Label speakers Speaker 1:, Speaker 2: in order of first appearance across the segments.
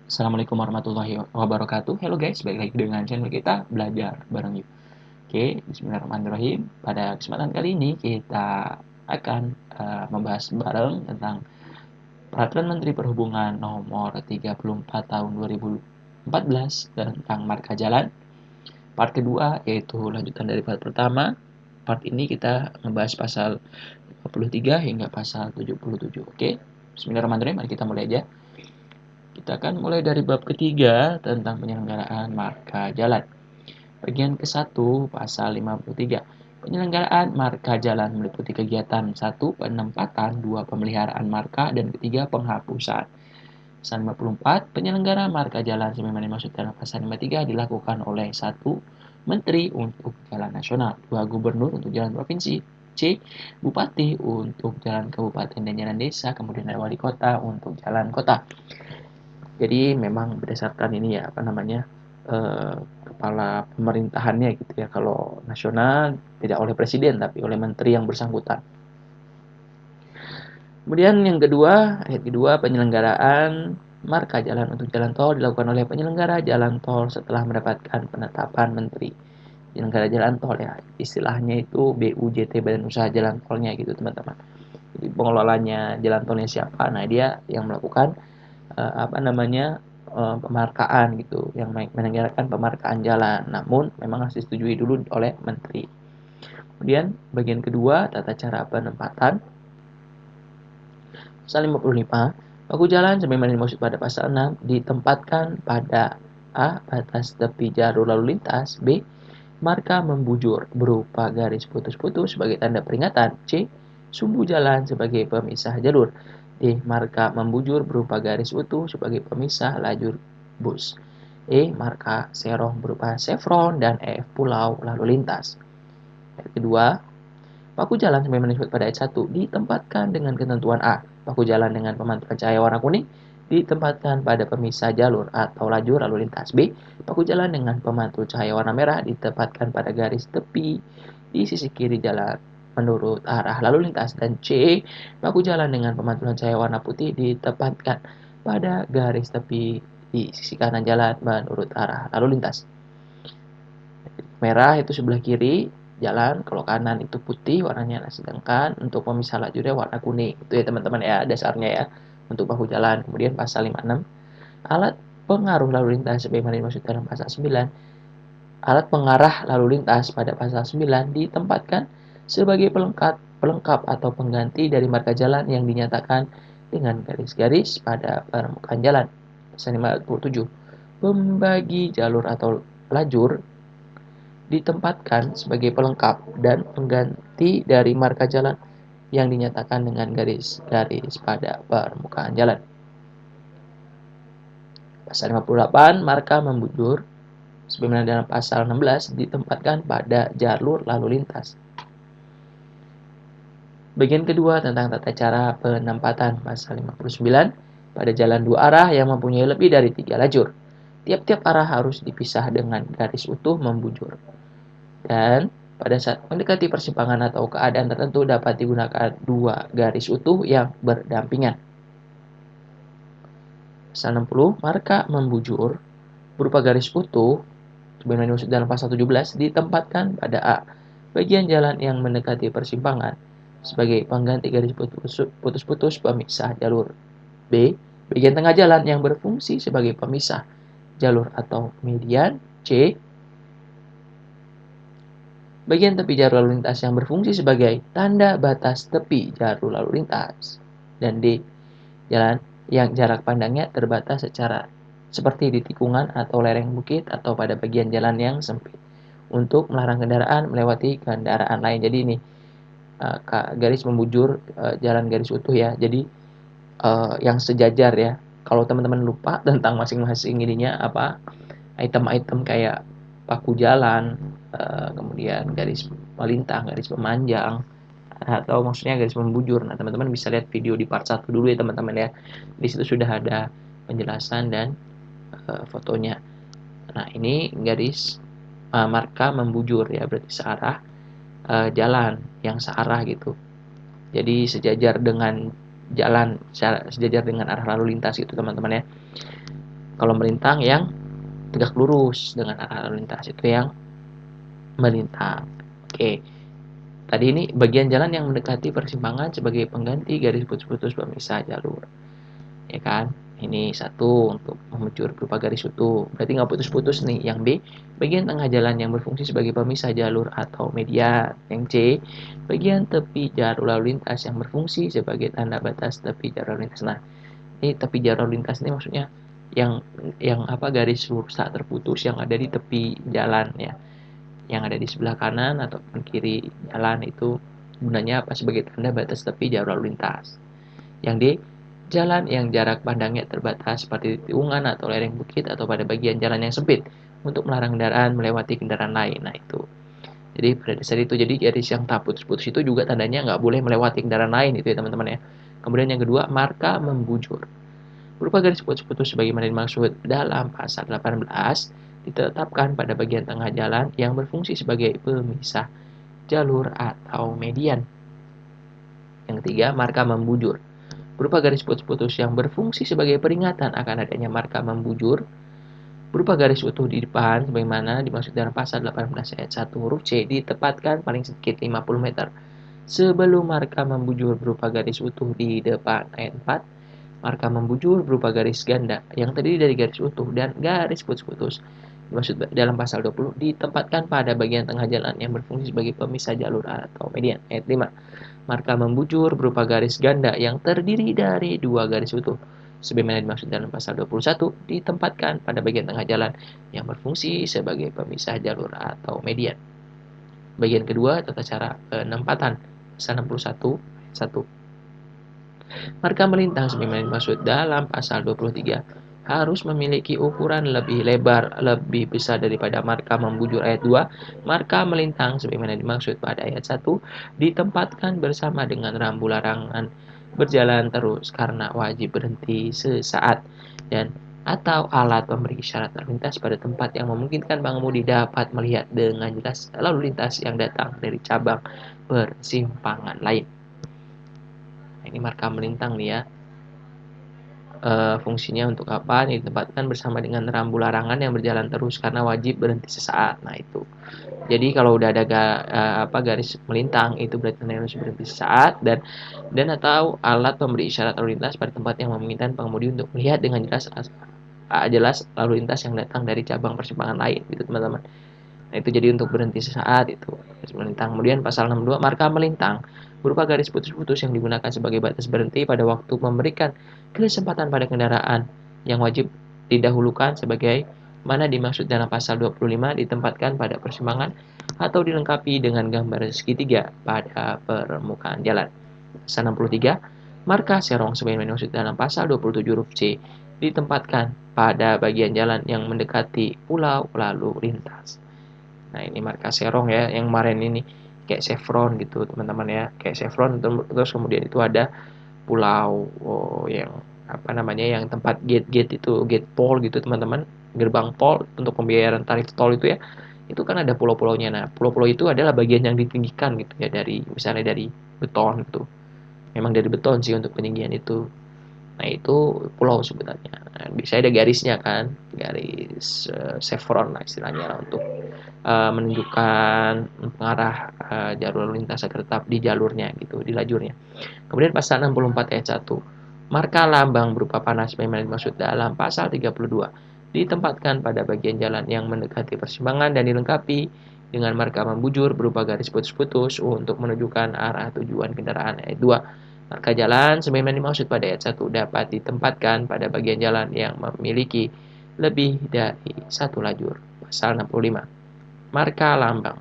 Speaker 1: Assalamualaikum warahmatullahi wabarakatuh. Hello guys, balik lagi dengan channel kita belajar bareng yuk. Oke, Bismillahirrahmanirrahim. Pada kesempatan kali ini kita akan membahas bareng tentang Peraturan Menteri Perhubungan Nomor 34 Tahun 2014 tentang marka jalan. Part kedua yaitu lanjutan dari part pertama. Part ini kita membahas pasal 53 hingga pasal 77. Oke, Bismillahirrahmanirrahim. Mari kita mulai aja. Kita akan mulai dari bab ketiga tentang penyelenggaraan marka jalan. Bagian ke-1 pasal 53. Penyelenggaraan marka jalan meliputi kegiatan 1. Penempatan, 2. Pemeliharaan marka, dan ketiga penghapusan. Pasal 54. Penyelenggara marka jalan sebagaimana dimaksud dalam pasal 53 dilakukan oleh 1. Menteri untuk jalan nasional, 2. Gubernur untuk jalan provinsi, C. Bupati untuk jalan kabupaten dan jalan desa, kemudian ada wali kota untuk jalan kota. Jadi memang berdasarkan ini ya kepala pemerintahannya gitu ya. Kalau nasional tidak oleh presiden tapi oleh menteri yang bersangkutan. Kemudian yang kedua, ayat kedua, penyelenggaraan marka jalan untuk jalan tol dilakukan oleh penyelenggara jalan tol setelah mendapatkan penetapan menteri. Penyelenggara jalan tol ya, istilahnya itu BUJT, Badan Usaha Jalan Tolnya gitu teman-teman. Jadi pengelolanya jalan tolnya siapa? Nah, dia yang melakukan pemarkaan gitu, yang menyelenggarakan pemarkaan jalan, namun memang harus disetujui dulu oleh menteri. Kemudian bagian kedua, tata cara penempatan. Pasal 55, baku jalan sebagaimana dimaksud pada pasal 6 ditempatkan pada A. Batas tepi jalur lalu lintas, B. Marka membujur berupa garis putus-putus sebagai tanda peringatan, C. Sumbu jalan sebagai pemisah jalur, D. Marka membujur berupa garis utuh sebagai pemisah lajur bus, E. Marka serong berupa chevron, dan F. Pulau lalu lintas. Yang kedua, paku jalan sebagaimana disebut pada ayat 1 ditempatkan dengan ketentuan A. Paku jalan dengan pemantulan cahaya warna kuning ditempatkan pada pemisah jalur atau lajur lalu lintas. B. Paku jalan dengan pemantul cahaya warna merah ditempatkan pada garis tepi di sisi kiri jalan menurut arah lalu lintas. Dan C. Paku jalan dengan pemantulan cahaya warna putih ditempatkan pada garis tepi di sisi kanan jalan menurut arah lalu lintas. Merah itu sebelah kiri jalan, kalau kanan itu putih warnanya, sedangkan untuk pemisah lajurnya warna kuning. Itu ya teman-teman ya dasarnya ya untuk bahu jalan. Kemudian pasal 56, alat pengaruh lalu lintas sebagaimana dimaksud dalam pasal 9. Alat pengarah lalu lintas pada pasal 9 ditempatkan sebagai pelengkap atau pengganti dari marka jalan yang dinyatakan dengan garis-garis pada permukaan jalan. Pasal 57, pembagi jalur atau lajur ditempatkan sebagai pelengkap dan pengganti dari marka jalan yang dinyatakan dengan garis-garis pada permukaan jalan. Pasal 58, marka membujur sebagaimana dalam pasal 16 ditempatkan pada jalur lalu lintas. Bagian kedua tentang tata cara penempatan, pasal 59, pada jalan dua arah yang mempunyai lebih dari 3 lajur. Tiap-tiap arah harus dipisah dengan garis utuh membujur. Dan pada saat mendekati persimpangan atau keadaan tertentu dapat digunakan 2 garis utuh yang berdampingan. Pasal 60, marka membujur berupa garis utuh sebagaimana dimaksud dalam pasal 17 ditempatkan pada A. Bagian jalan yang mendekati persimpangan sebagai pengganti garis putus-putus pemisah jalur. B. Bagian tengah jalan yang berfungsi sebagai pemisah jalur atau median. C. Bagian tepi jalur lalu lintas yang berfungsi sebagai tanda batas tepi jalur lalu lintas. Dan D. Jalan yang jarak pandangnya terbatas seperti di tikungan atau lereng bukit atau pada bagian jalan yang sempit untuk melarang kendaraan melewati kendaraan lain. Jadi ini garis membujur, jalan garis utuh ya. Jadi yang sejajar ya. Kalau teman-teman lupa tentang masing-masing ininya item-item kayak paku jalan, kemudian garis melintang, garis pemanjang, atau maksudnya garis membujur. Nah, teman-teman bisa lihat video di part 1 dulu ya teman-teman ya. Di situ sudah ada penjelasan dan fotonya. Nah, ini garis marka membujur ya, berarti searah jalan yang searah gitu. Jadi sejajar dengan jalan, sejajar dengan arah lalu lintas gitu teman-teman ya. Kalau melintang yang tegak lurus dengan arah lalu lintas itu yang melintang. Oke. Tadi ini bagian jalan yang mendekati persimpangan sebagai pengganti garis putus-putus pemisah jalur. Ya kan? Ini satu untuk membujur berupa garis utuh. Berarti nggak putus-putus nih. Yang B, bagian tengah jalan yang berfungsi sebagai pemisah jalur atau median. Yang C, bagian tepi jalur lalu lintas yang berfungsi sebagai tanda batas tepi jalur lalu lintas. Nah, ini tepi jalur lalu lintas ini maksudnya yang apa, garis lurus tak terputus yang ada di tepi jalan ya, yang ada di sebelah kanan ataupun kiri jalan itu gunanya apa? Sebagai tanda batas tepi jalur lalu lintas. Yang D, jalan yang jarak pandangnya terbatas seperti tikungan atau lereng bukit atau pada bagian jalan yang sempit untuk melarang kendaraan melewati kendaraan lain. Nah itu. Jadi pada dasar itu, jadi garis yang tak putus-putus itu juga tandanya nggak boleh melewati kendaraan lain itu ya teman-teman ya. Kemudian yang kedua, marka membujur. Berupa garis putus-putus sebagaimana dimaksud dalam pasal 18 ditetapkan pada bagian tengah jalan yang berfungsi sebagai pemisah jalur atau median. Yang ketiga, marka membujur. Berupa garis putus-putus yang berfungsi sebagai peringatan akan adanya marka membujur berupa garis utuh di depan sebagaimana dimaksud dalam pasal 18 ayat 1 huruf C ditempatkan paling sedikit 50 meter sebelum marka membujur berupa garis utuh di depan. Ayat 4, marka membujur berupa garis ganda yang terdiri dari garis utuh dan garis putus-putus dimaksud dalam pasal 20 ditempatkan pada bagian tengah jalan yang berfungsi sebagai pemisah jalur atau median. Ayat 5, marka membujur berupa garis ganda yang terdiri dari dua garis utuh sebagaimana dimaksud dalam pasal 21 ditempatkan pada bagian tengah jalan yang berfungsi sebagai pemisah jalur atau median. Bagian kedua, tata cara penempatan pasal 61 ayat 1. Marka melintang sebagaimana dimaksud dalam pasal 23 harus memiliki ukuran lebih lebar, lebih besar daripada marka membujur. Ayat 2, marka melintang sebagaimana dimaksud pada ayat 1 ditempatkan bersama dengan rambu larangan berjalan terus karena wajib berhenti sesaat dan atau alat pemberi isyarat lalu lintas pada tempat yang memungkinkan pengemudi dapat melihat dengan jelas lalu lintas yang datang dari cabang persimpangan lain. Ini marka melintang nih ya. Fungsinya untuk apa? Ini ditempatkan bersama dengan rambu larangan yang berjalan terus karena wajib berhenti sesaat. Nah itu. Jadi kalau udah ada garis melintang itu berarti harus berhenti sesaat dan atau alat pemberi isyarat lalu lintas pada tempat yang memungkinkan pengemudi untuk melihat dengan jelas lalu lintas yang datang dari cabang persimpangan lain gitu teman-teman. Nah, itu jadi untuk berhenti sesaat itu garis melintang. Kemudian pasal 62, marka melintang berupa garis putus-putus yang digunakan sebagai batas berhenti pada waktu memberikan kesempatan pada kendaraan yang wajib didahulukan sebagai mana dimaksud dalam pasal 25 ditempatkan pada persimpangan atau dilengkapi dengan gambar segitiga pada permukaan jalan. Pasal 63, marka serong sebagaimana dimaksud dalam pasal 27 huruf C ditempatkan pada bagian jalan yang mendekati pulau lalu lintas. Nah, ini marka serong ya, yang kemarin ini kayak chevron gitu teman-teman ya, kayak chevron terus kemudian itu ada pulau yang apa namanya, yang tempat gate-gate itu, gate tol gitu teman-teman, gerbang tol untuk pembayaran tarif tol itu ya, itu kan ada pulau-pulaunya. Nah, pulau-pulau itu adalah bagian yang ditinggikan gitu ya, dari misalnya dari beton gitu, memang dari beton sih untuk peninggian itu. Nah, itu pulau sebenarnya. Nah, bisa ada garisnya kan, garis chevron lah istilahnya lah, untuk menunjukkan pengarah jalur lalu lintas agar tetap di jalurnya gitu, di lajurnya. Kemudian pasal 64 ayat 1, marka lambang berupa panah sebagaimana dimaksud dalam pasal 32 ditempatkan pada bagian jalan yang mendekati persimpangan dan dilengkapi dengan marka membujur berupa garis putus-putus untuk menunjukkan arah tujuan kendaraan. Ayat 2, marka jalan sebagaimana dimaksud pada ayat 1 dapat ditempatkan pada bagian jalan yang memiliki lebih dari satu lajur. Pasal 65, marka lambang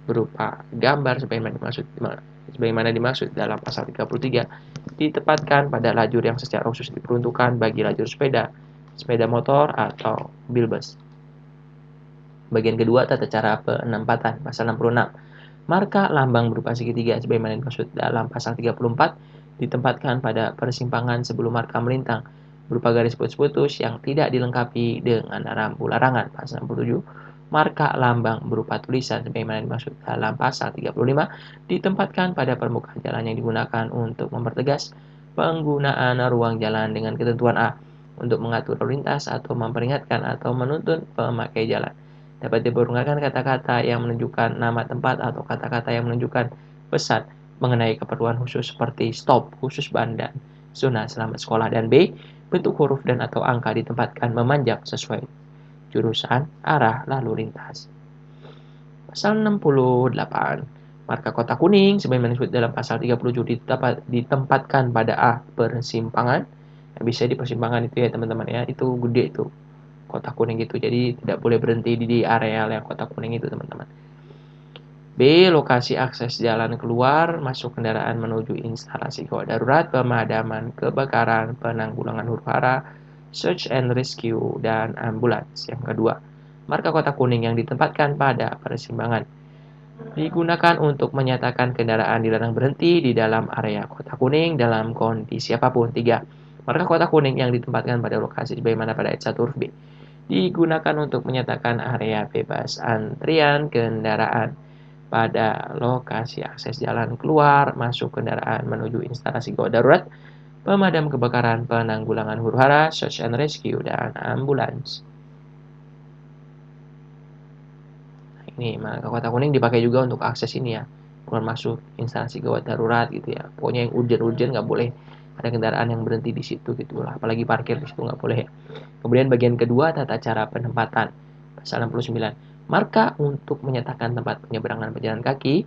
Speaker 1: berupa gambar sebagaimana dimaksud dalam pasal 33 ditempatkan pada lajur yang secara khusus diperuntukkan bagi lajur sepeda, sepeda motor atau mobil bus. Bagian kedua, tata cara penempatan pasal 66. Marka lambang berupa segitiga sebagaimana dimaksud dalam pasal 34 ditempatkan pada persimpangan sebelum marka melintang berupa garis putus-putus yang tidak dilengkapi dengan rambu larangan. Pasal 67, marka lambang berupa tulisan sebagaimana dimaksud dalam pasal 35 ditempatkan pada permukaan jalan yang digunakan untuk mempertegas penggunaan ruang jalan dengan ketentuan A. untuk mengatur lalu lintas atau memperingatkan atau menuntun pemakai jalan. Dapat dipergunakan kata-kata yang menunjukkan nama tempat atau kata-kata yang menunjukkan pesan mengenai keperluan khusus seperti stop, khusus ban, dan zona selamat sekolah. Dan B, bentuk huruf dan atau angka ditempatkan memanjang sesuai jurusan, arah, lalu lintas. Pasal 68. Marka kotak kuning sebagaimana disebut dalam pasal 37 ditempatkan pada A persimpangan. Yang bisa di persimpangan itu ya teman-teman ya, itu gede itu kotak kuning gitu. Jadi tidak boleh berhenti di areal yang kotak kuning itu teman-teman. B. Lokasi akses jalan keluar masuk kendaraan menuju instalasi gawat darurat, pemadaman kebakaran, penanggulangan huru-hara, search and rescue, dan ambulans. Yang kedua, marka kotak kuning yang ditempatkan pada persimpangan digunakan untuk menyatakan kendaraan dilarang berhenti di dalam area kotak kuning dalam kondisi apapun. 3. Marka kotak kuning yang ditempatkan pada lokasi sebagaimana pada ayat 1 huruf B digunakan untuk menyatakan area bebas antrian kendaraan pada lokasi akses jalan keluar masuk kendaraan menuju instalasi gawat darurat, pemadam kebakaran, penanggulangan huru-hara, search and rescue, dan ambulans. Ini marka kotak kuning dipakai juga untuk akses ini ya, keluar masuk instalasi gawat darurat gitu ya. Pokoknya yang urgent-urgent nggak boleh ada kendaraan yang berhenti di situ gitu lah, apalagi parkir di situ nggak boleh ya. Kemudian bagian kedua, tata cara penempatan. Pasal 69. Marka untuk menyatakan tempat penyeberangan pejalan kaki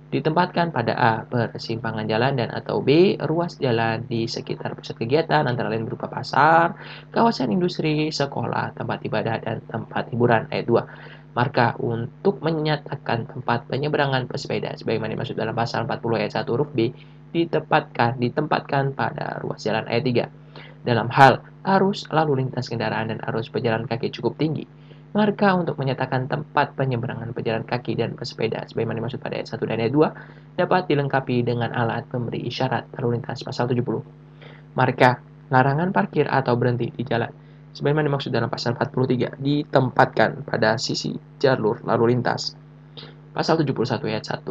Speaker 1: ditempatkan pada A. Persimpangan jalan dan atau B. Ruas jalan di sekitar pusat kegiatan antara lain berupa pasar, kawasan industri, sekolah, tempat ibadah, dan tempat hiburan. Ayat 2. Marka untuk menyatakan tempat penyeberangan pesepeda sebagaimana dimaksud dalam pasal 40 ayat 1 huruf B ditempatkan pada ruas jalan. Ayat 3. Dalam hal arus lalu lintas kendaraan dan arus pejalan kaki cukup tinggi, marka untuk menyatakan tempat penyeberangan pejalan kaki dan pesepeda sebagaimana dimaksud pada ayat 1 dan ayat 2 dapat dilengkapi dengan alat pemberi isyarat lalu lintas. Pasal 70. Marka larangan parkir atau berhenti di jalan sebagaimana dimaksud dalam pasal 43 ditempatkan pada sisi jalur lalu lintas. Pasal 71 ayat 1.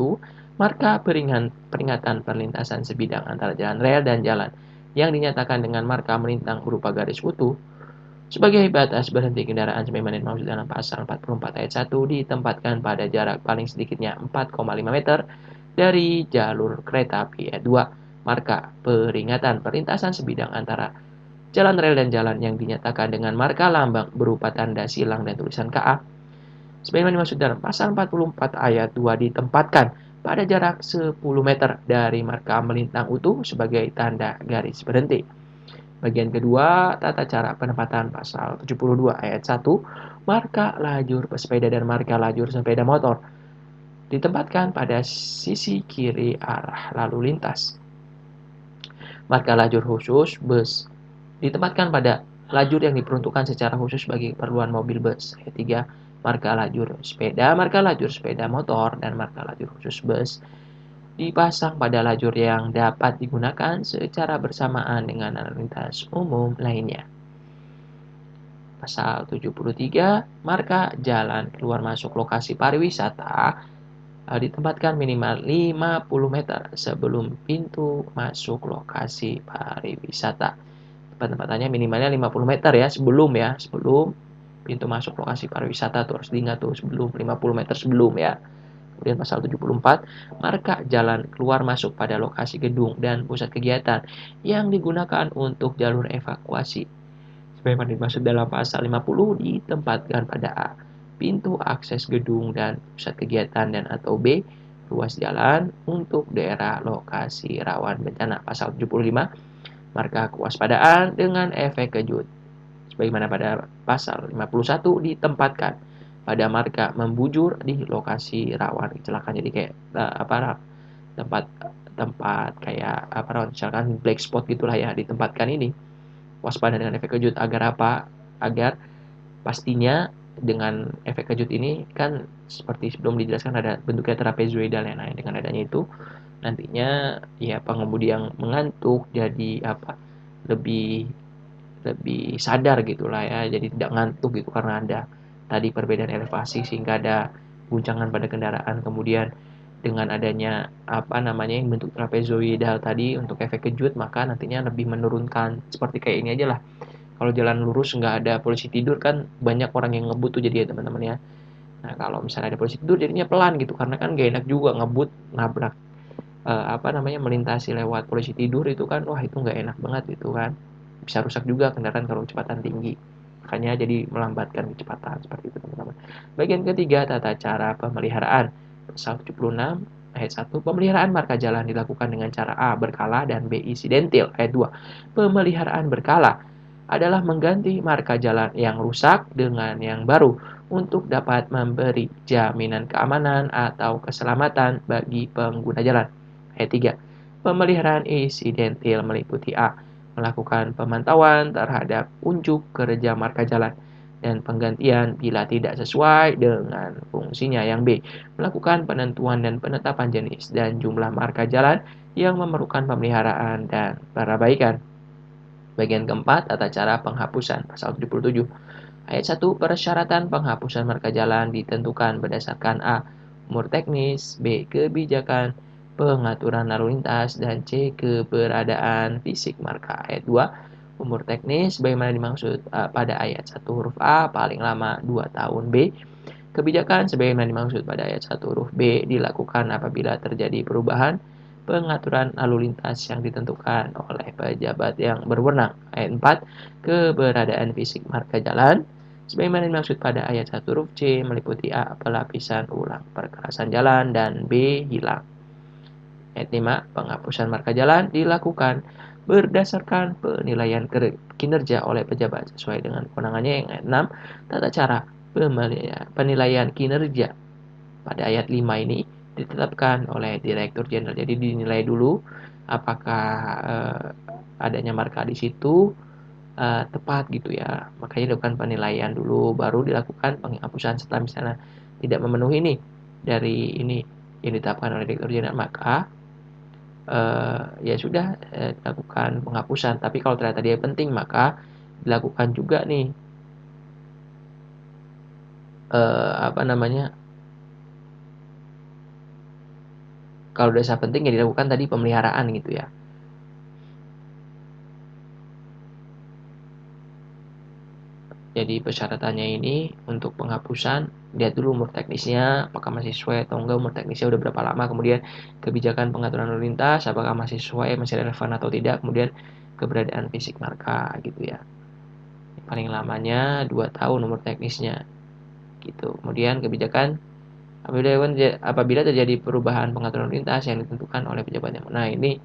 Speaker 1: Marka peringatan perlintasan sebidang antara jalan rel dan jalan yang dinyatakan dengan marka melintang berupa garis utuh sebagai batas berhenti kendaraan sebagaimana dimaksud dalam pasal 44 ayat 1 ditempatkan pada jarak paling sedikitnya 4,5 meter dari jalur kereta api. Ayat 2. Marka peringatan perlintasan sebidang antara jalan rel dan jalan yang dinyatakan dengan marka lambang berupa tanda silang dan tulisan KA sebagaimana dimaksud dalam pasal 44 ayat 2 ditempatkan pada jarak 10 meter dari marka melintang utuh sebagai tanda garis berhenti. Bagian kedua, tata cara penempatan pasal 72 ayat 1, marka lajur pesepeda dan marka lajur sepeda motor ditempatkan pada sisi kiri arah lalu lintas. Marka lajur khusus bus ditempatkan pada lajur yang diperuntukkan secara khusus bagi keperluan mobil bus. Ayat 3. Marka lajur sepeda motor, dan marka lajur khusus bus dipasang pada lajur yang dapat digunakan secara bersamaan dengan lalu lintas umum lainnya. Pasal 73. Marka jalan keluar masuk lokasi pariwisata ditempatkan minimal 50 meter sebelum pintu masuk lokasi pariwisata. Penempatannya minimalnya 50 meter ya, sebelum pintu masuk lokasi pariwisata tuh harus diingat tuh, sebelum 50 meter sebelum ya. Kemudian pasal 74, marka jalan keluar masuk pada lokasi gedung dan pusat kegiatan yang digunakan untuk jalur evakuasi sebagaimana dimaksud dalam pasal 50 ditempatkan pada A. Pintu akses gedung dan pusat kegiatan dan atau B. Ruas jalan untuk daerah lokasi rawan bencana. Pasal 75. Marka kewaspadaan dengan efek kejut sebagaimana pada pasal 51 ditempatkan pada marka membujur di lokasi rawan kecelakaan. Jadi kayak tempat kayak misalkan black spot gitulah ya, ditempatkan ini waspada dengan efek kejut agar apa? Agar pastinya dengan efek kejut ini kan seperti sebelum dijelaskan ada bentuknya trapezoidal ya. Nah, dengan adanya itu nantinya ya pengemudi yang mengantuk jadi lebih lebih sadar gitulah ya, jadi tidak ngantuk gitu karena ada tadi perbedaan elevasi sehingga ada guncangan pada kendaraan. Kemudian dengan adanya yang bentuk trapezoidal tadi untuk efek kejut, maka nantinya lebih menurunkan seperti kayak ini aja lah. kalau jalan lurus nggak ada polisi tidur kan banyak orang yang ngebut tuh jadi ya teman-teman ya. Nah kalau misalnya ada polisi tidur jadinya pelan gitu karena kan gak enak juga ngebut nabrak melintasi lewat polisi tidur itu kan wah itu nggak enak banget itu kan, bisa rusak juga kendaraan kalau kecepatan tinggi, makanya jadi melambatkan kecepatan seperti itu teman-teman. Bagian ketiga, tata cara pemeliharaan. Pasal 76 ayat 1, pemeliharaan marka jalan dilakukan dengan cara A. Berkala dan B. Insidentil. Ayat 2, pemeliharaan berkala adalah mengganti marka jalan yang rusak dengan yang baru untuk dapat memberi jaminan keamanan atau keselamatan bagi pengguna jalan. Ayat 3, pemeliharaan insidentil meliputi A. Melakukan pemantauan terhadap unjuk kerja marka jalan dan penggantian bila tidak sesuai dengan fungsinya. Yang B. Melakukan penentuan dan penetapan jenis dan jumlah marka jalan yang memerlukan pemeliharaan dan perbaikan. Bagian keempat, tata cara penghapusan. Pasal 77 ayat 1, persyaratan penghapusan marka jalan ditentukan berdasarkan A. Umur teknis, B. Kebijakan pengaturan lalu lintas, dan C. Keberadaan fisik marka. Ayat 2, umur teknis bagaimana dimaksud pada ayat 1 huruf A paling lama 2 tahun. B. Kebijakan sebagaimana dimaksud pada ayat 1 huruf B dilakukan apabila terjadi perubahan pengaturan lalu lintas yang ditentukan oleh pejabat yang berwenang. Ayat 4, keberadaan fisik marka jalan sebagaimana dimaksud pada ayat 1 huruf C meliputi A. Pelapisan ulang perkerasan jalan, dan B. Hilang. Ayat 5, penghapusan marka jalan dilakukan berdasarkan penilaian kinerja oleh pejabat sesuai dengan kewenangannya. Yang ayat 6, tata cara penilaian kinerja pada ayat 5 ini ditetapkan oleh Direktur Jenderal. Jadi dinilai dulu apakah adanya marka di situ tepat gitu ya. Makanya dilakukan penilaian dulu baru dilakukan penghapusan setelah misalnya tidak memenuhi nih dari ini yang ditetapkan oleh Direktur Jenderal, maka ya sudah dilakukan penghapusan. Tapi kalau ternyata dia penting maka dilakukan juga nih kalau desa penting ya dilakukan tadi pemeliharaan gitu ya. Jadi persyaratannya ini untuk penghapusan, lihat dulu umur teknisnya, apakah masih sesuai atau enggak, umur teknisnya udah berapa lama, kemudian kebijakan pengaturan lalu lintas, apakah masih sesuai, masih relevan atau tidak, kemudian keberadaan fisik marka gitu ya. Paling lamanya 2 tahun umur teknisnya gitu. Kemudian kebijakan apabila terjadi perubahan pengaturan lalu lintas yang ditentukan oleh pejabat yang. Nah, ini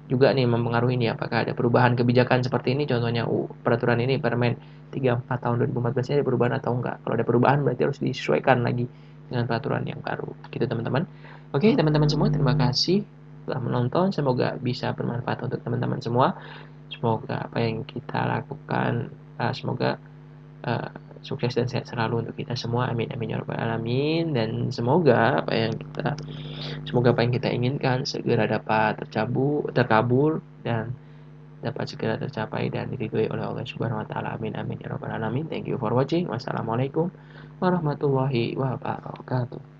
Speaker 1: juga nih mempengaruhi nih apakah ada perubahan kebijakan seperti ini, contohnya peraturan ini Permen 34 tahun 2014 ini ada perubahan atau enggak. Kalau ada perubahan berarti harus disesuaikan lagi dengan peraturan yang baru gitu teman-teman. Oke teman-teman semua, terima kasih telah menonton, semoga bisa bermanfaat untuk teman-teman semua. Semoga apa yang kita lakukan semoga uh, sukses dan sehat selalu untuk kita semua, amin amin ya rabbal alamin. Dan semoga apa yang kita inginkan segera dapat terkabul dan dapat segera tercapai dan diridhoi oleh Allah Subhanahu wa taala. Amin amin ya rabbal alamin. Thank you for watching. Wassalamualaikum warahmatullahi wabarakatuh.